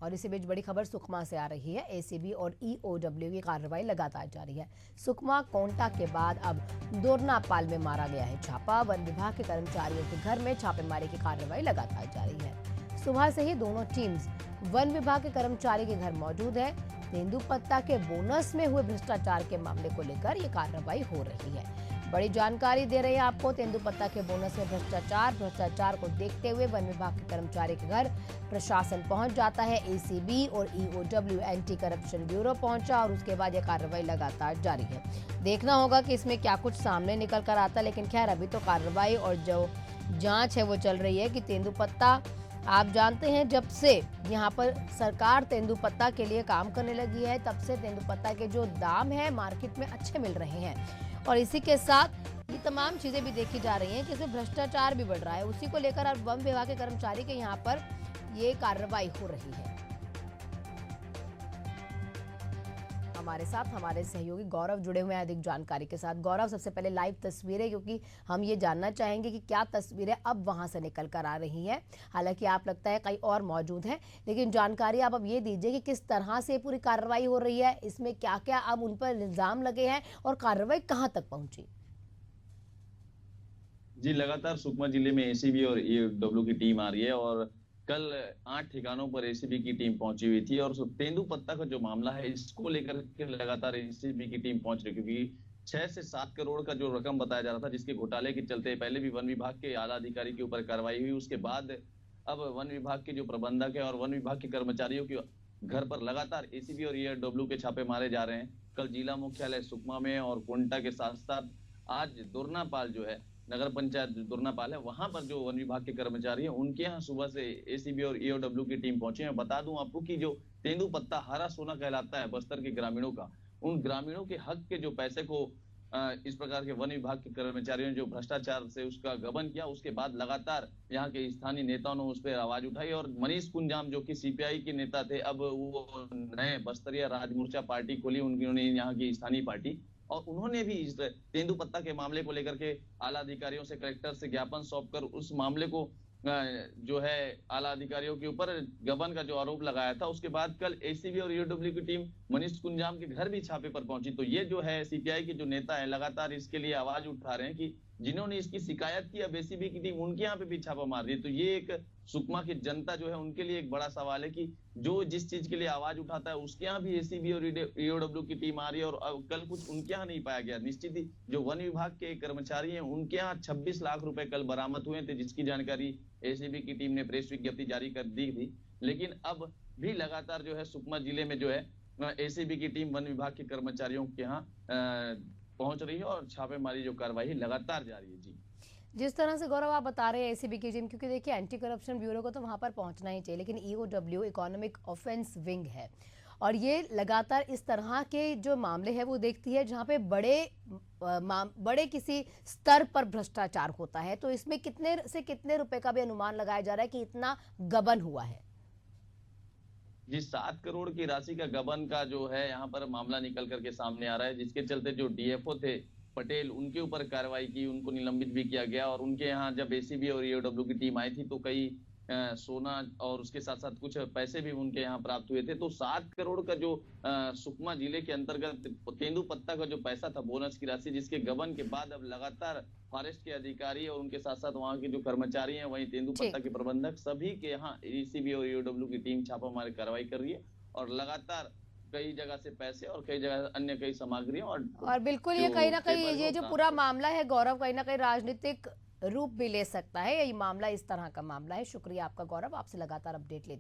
और इसी बीच बड़ी खबर सुकमा से आ रही है। एसीबी और ईओडब्ल्यू की कार्रवाई लगातार जारी है। सुकमा कोंटा के बाद अब दोरनापाल में मारा गया है छापा। वन विभाग के कर्मचारियों के घर में छापेमारी की कार्रवाई लगातार जारी है। सुबह से ही दोनों टीम्स वन विभाग के कर्मचारी के घर मौजूद है। तेंदुपत्ता के बोनस में हुए भ्रष्टाचार के मामले को लेकर ये कार्रवाई हो रही है। बड़ी जानकारी दे रहे हैं आपको। तेंदुपत्ता के बोनस में भ्रष्टाचार को देखते हुए वन विभाग के कर्मचारी के घर प्रशासन पहुंच जाता है। एसीबी और ईओडब्ल्यू एंटी करप्शन ब्यूरो पहुंचा और उसके बाद यह कार्रवाई लगातार जारी है। देखना होगा कि इसमें क्या कुछ सामने निकल कर आता है, लेकिन खैर अभी तो कार्रवाई और जो जांच है वो चल रही है कि तेंदुपत्ता, आप जानते हैं जब से यहाँ पर सरकार तेंदुपत्ता के लिए काम करने लगी है तब से तेंदुपत्ता के जो दाम है मार्केट में अच्छे मिल रहे हैं। और इसी के साथ ये तमाम चीजें भी देखी जा रही हैं कि इसमें भ्रष्टाचार भी बढ़ रहा है। उसी को लेकर अब वन विभाग के कर्मचारी के यहाँ पर ये कार्रवाई हो रही है। हमारे साथ हमारे सहयोगी गौरव जुड़े हुए हैं अधिक जानकारी के साथ। गौरव, सबसे पहले लाइव तस्वीरें, क्योंकि हम ये जानना चाहेंगे कि क्या तस्वीरें अब वहां से निकल कर आ रही हैं। हालांकि आप लगता है कहीं और मौजूद हैं, लेकिन जानकारी आप अब ये दीजिए कि किस तरह से पूरी कार्रवाई हो रही है, इसमें क्या क्या अब उन पर इल्जाम लगे हैं और कार्रवाई कहां तक पहुंची। जी, लगातार सुकमा जिले में एसीबी और ईओडब्ल्यू की टीम आ रही है और कल 8 ठिकानों पर एसीबी की टीम पहुंची हुई थी और तेंदुपत्ता का जो मामला है इसको लेकर के लगातार एसीबी की टीम पहुंच रही, क्योंकि 6 से 7 करोड़ का जो रकम बताया जा रहा था, जिसके घोटाले के चलते पहले भी वन विभाग के आला अधिकारी के ऊपर कार्रवाई हुई। उसके बाद अब वन विभाग के जो प्रबंधक है और वन विभाग के कर्मचारियों के घर पर लगातार एसीबी और ईओडब्ल्यू के छापे मारे जा रहे हैं। कल जिला मुख्यालय सुकमा में और कोंटा के साथ साथ आज दोरनापाल जो है, नगर पंचायत दोरनापाल है, वहां पर जो वन विभाग के कर्मचारी हैं उनके यहाँ सुबह से एसीबी और ईओडब्ल्यू की टीम पहुंची है। बता दूं आपको कि जो तेंदुपत्ता हरा सोना कहलाता है बस्तर के ग्रामीणों का, उन ग्रामीणों के हक के जो पैसे को इस प्रकार के वन विभाग के कर्मचारियों ने जो भ्रष्टाचार से उसका गबन किया, उसके बाद लगातार यहाँ के स्थानीय नेताओं ने उस पर आवाज उठाई और मनीष कुंजाम जो कि सीपीआई के नेता थे, अब वो नए बस्तरिया राज मोर्चा पार्टी खोली, उन्होंने यहाँ की स्थानीय पार्टी, और उन्होंने भी इस तेंदुपत्ता के मामले को लेकर के आला अधिकारियों से, कलेक्टर से ज्ञापन सौंपकर उस मामले को जो है आला अधिकारियों के ऊपर गबन का जो आरोप लगाया था। उसके बाद कल एसीबी और ईओडब्ल्यू की टीम मनीष कुंजाम के घर भी छापे पर पहुंची। तो ये जो है सीपीआई के जो नेता है लगातार इसके लिए आवाज उठा रहे हैं कि जिन्होंने इसकी शिकायत की, अब एसीबी की टीम उनके यहाँ पे भी छापा मार रही है। तो ये एक सुकमा की जनता जो है उनके लिए एक बड़ा सवाल है कि जो जिस चीज के लिए आवाज उठाता है उसके यहाँ भी एसीबी और ईओडब्ल्यू की टीम आ रही है और अब कल कुछ उनके यहाँ नहीं पाया गया। निश्चित ही जो वन विभाग के कर्मचारी हैं उनके यहाँ 26 लाख रुपए कल बरामद हुए थे, जिसकी जानकारी एसीबी की टीम ने प्रेस विज्ञप्ति जारी कर दी थी। लेकिन अब भी लगातार जो है सुकमा जिले में जो है एसीबी की टीम वन विभाग के कर्मचारियों के यहाँ पहुंच रही है और छापेमारी जो कार्रवाई लगातार जारी है। जी, जिस तरह से गौरव आप बता रहे हैं एसीबी की टीम, क्योंकि देखिए एंटी करप्शन ब्यूरो को तो वहां पर पहुंचना ही चाहिए, लेकिन ईओडब्ल्यू इकोनॉमिक ऑफेंस विंग है और ये लगातार इस तरह के जो मामले हैं वो देखती है जहां पे बड़े किसी स्तर पर भ्रष्टाचार होता है। तो इसमें कितने से कितने रुपए का भी अनुमान लगाया जा रहा है कि इतना गबन हुआ है। जी, 7 करोड़ की राशि का गबन का जो है यहाँ पर मामला निकल करके सामने आ रहा है, जिसके चलते जो डीएफओ थे पटेल, उनके ऊपर कार्रवाई की, उनको निलंबित भी किया गया। और उनके यहाँ जब एसीबी और ईओडब्ल्यू की टीम आई थी तो कई सोना और उसके साथ साथ कुछ पैसे भी उनके यहाँ प्राप्त हुए थे। तो 7 करोड़ का जो सुकमा जिले के अंतर्गत तेंदुपत्ता का जो पैसा था, बोनस की राशि, जिसके गबन के बाद अब लगातार फॉरेस्ट के अधिकारी और उनके साथ साथ वहाँ के जो कर्मचारी हैं, वहीं तेंदुपत्ता के प्रबंधक, सभी के यहाँ एसीबी और ईओडब्ल्यू की टीम छापामारी कार्रवाई कर रही है और लगातार कई जगह से पैसे और कई जगह अन्य कई सामग्रियां और बिल्कुल ये कहीं ना कहीं ये जो पूरा मामला है गौरव, कहीं ना कहीं राजनीतिक रूप भी ले सकता है। ये मामला इस तरह का मामला है। शुक्रिया आपका गौरव, आपसे लगातार अपडेट लेते